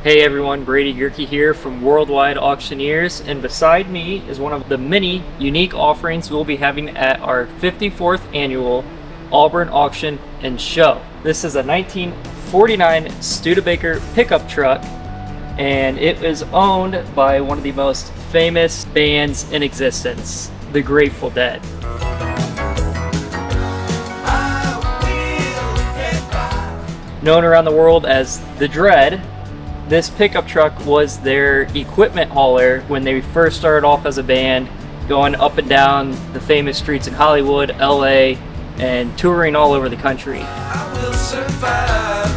Hey everyone, Brady Gerke here from Worldwide Auctioneers, and beside me is one of the many unique offerings we'll be having at our 54th annual Auburn Auction and Show. This is a 1949 Studebaker pickup truck, and it is owned by one of the most famous bands in existence, the Grateful Dead. Known around the world as the Dred, this pickup truck was their equipment hauler when they first started off as a band, going up and down the famous streets in Hollywood, LA, and touring all over the country. I will survive.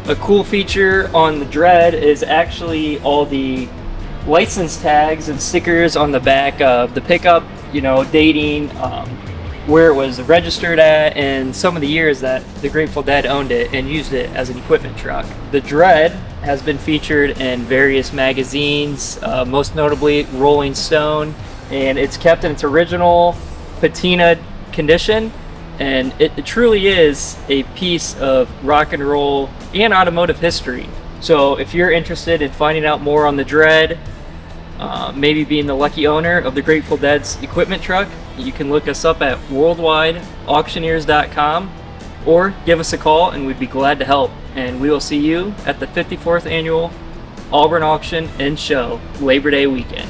A cool feature on the Dred is actually all the license tags and stickers on the back of the pickup, dating where it was registered at and some of the years that the Grateful Dead owned it and used it as an equipment truck. The Dred has been featured in various magazines, most notably Rolling Stone, and it's kept in its original patina condition, and it truly is a piece of rock and roll and automotive history. So if you're interested in finding out more on the Dred, maybe being the lucky owner of the Grateful Dead's equipment truck, you can look us up at worldwideauctioneers.com or give us a call and we'd be glad to help. And we will see you at the 54th annual Auburn Auction and Show Labor Day weekend.